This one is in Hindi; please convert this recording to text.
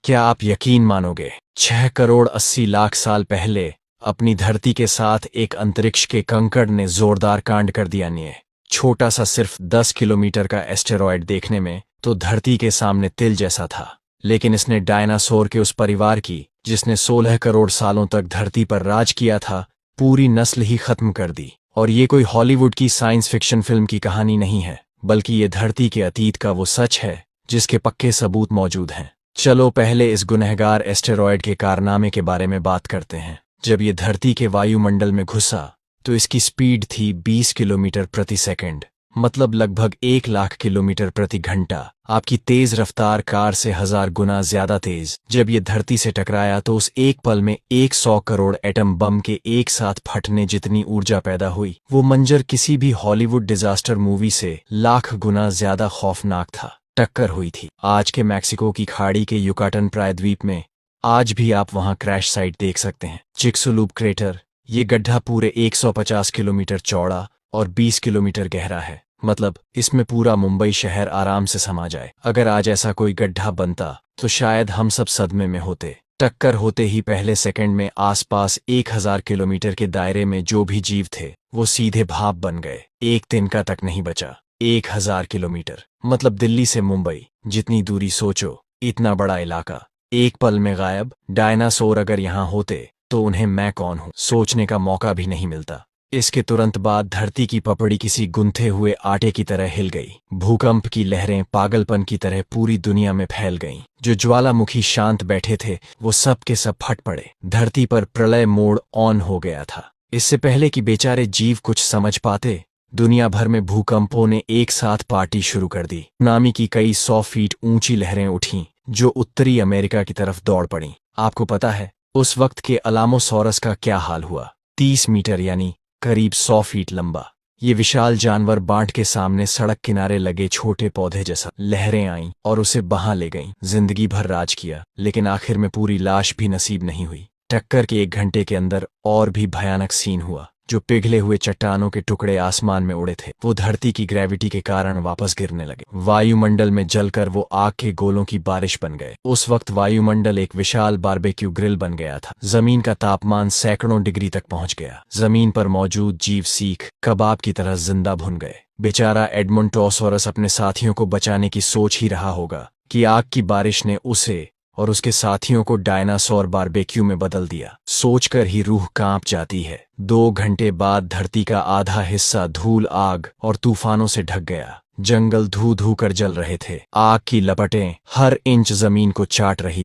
क्या आप यकीन मानोगे, 6 करोड़ 80 लाख साल पहले अपनी धरती के साथ एक अंतरिक्ष के कंकड़ ने जोरदार कांड कर दिया। नहीं, छोटा सा सिर्फ 10 किलोमीटर का एस्टेरॉयड देखने में तो धरती के सामने तिल जैसा था, लेकिन इसने डायनासोर के उस परिवार की जिसने 16 करोड़ सालों तक धरती पर राज किया था, पूरी नस्ल ही खत्म कर दी। और ये कोई हॉलीवुड की साइंस फिक्शन फिल्म की कहानी नहीं है, बल्कि ये धरती के अतीत का वो सच है जिसके पक्के सबूत मौजूद हैं। चलो पहले इस गुनहगार एस्टेरॉयड के कारनामे के बारे में बात करते हैं। जब ये धरती के वायुमंडल में घुसा तो इसकी स्पीड थी 20 किलोमीटर प्रति सेकंड, मतलब लगभग 1 लाख किलोमीटर प्रति घंटा। आपकी तेज रफ्तार कार से 1000 गुना ज्यादा तेज। जब ये धरती से टकराया तो उस एक पल में 100 करोड़ एटम बम के एक साथ फटने जितनी ऊर्जा पैदा हुई। वो मंजर किसी भी हॉलीवुड डिजास्टर मूवी से लाख गुना ज्यादा खौफनाक था। टक्कर हुई थी आज के मैक्सिको की खाड़ी के युकाटन प्रायद्वीप में। आज भी आप वहां क्रैश साइट देख सकते हैं, चिक्सुलूप क्रेटर। ये गड्ढा पूरे 150 किलोमीटर चौड़ा और 20 किलोमीटर गहरा है, मतलब इसमें पूरा मुंबई शहर आराम से समा जाए। अगर आज ऐसा कोई गड्ढा बनता तो शायद हम सब सदमे में होते। टक्कर होते ही पहले सेकंड में आसपास 1000 किलोमीटर के दायरे में जो भी जीव थे वो सीधे भाप बन गए। एक तिनका तक नहीं बचा। 1000 किलोमीटर मतलब दिल्ली से मुंबई जितनी दूरी सोचो, इतना बड़ा इलाका एक पल में गायब। डायनासोर अगर यहाँ होते तो उन्हें मैं कौन हूँ सोचने का मौका भी नहीं मिलता। इसके तुरंत बाद धरती की पपड़ी किसी गुंथे हुए आटे की तरह हिल गई। भूकंप की लहरें पागलपन की तरह पूरी दुनिया में फैल गईं। जो ज्वालामुखी शांत बैठे थे वो सब के सब फट पड़े। धरती पर प्रलय मोड ऑन हो गया था। इससे पहले कि बेचारे जीव कुछ समझ पाते, दुनिया भर में भूकंपों ने एक साथ पार्टी शुरू कर दी। सुनामी की कई 100 फीट ऊंची लहरें उठीं जो उत्तरी अमेरिका की तरफ दौड़ पड़ीं। आपको पता है उस वक्त के अलामोसॉरस का क्या हाल हुआ? 30 मीटर यानी करीब 100 फीट लंबा ये विशाल जानवर बांट के सामने सड़क किनारे लगे छोटे पौधे जैसा। लहरें आईं और उसे बहा ले गईं। जिंदगी भर राज किया, लेकिन आखिर में पूरी लाश भी नसीब नहीं हुई। टक्कर के 1 घंटे के अंदर और भी भयानक सीन हुआ। जो पिघले हुए चट्टानों के टुकड़े आसमान में उड़े थे वो धरती की ग्रेविटी के कारण वापस गिरने लगे। वायुमंडल में जलकर वो आग के गोलों की बारिश बन गए। उस वक्त वायुमंडल एक विशाल बारबेक्यू ग्रिल बन गया था। जमीन का तापमान सैकड़ों डिग्री तक पहुंच गया। जमीन पर मौजूद जीव सीख कबाब की तरह जिंदा भुन गए। बेचारा एडमोंटोसॉरस अपने साथियों को बचाने की सोच ही रहा होगा कि आग की बारिश ने उसे और उसके साथियों को डायनासोर बारबेक्यू में बदल दिया। सोचकर ही रूह कांप जाती है। 2 घंटे बाद धरती का आधा हिस्सा धूल, आग और तूफानों से ढक गया। जंगल धू धू कर जल रहे थे। आग की लपटें हर इंच जमीन को चाट रही।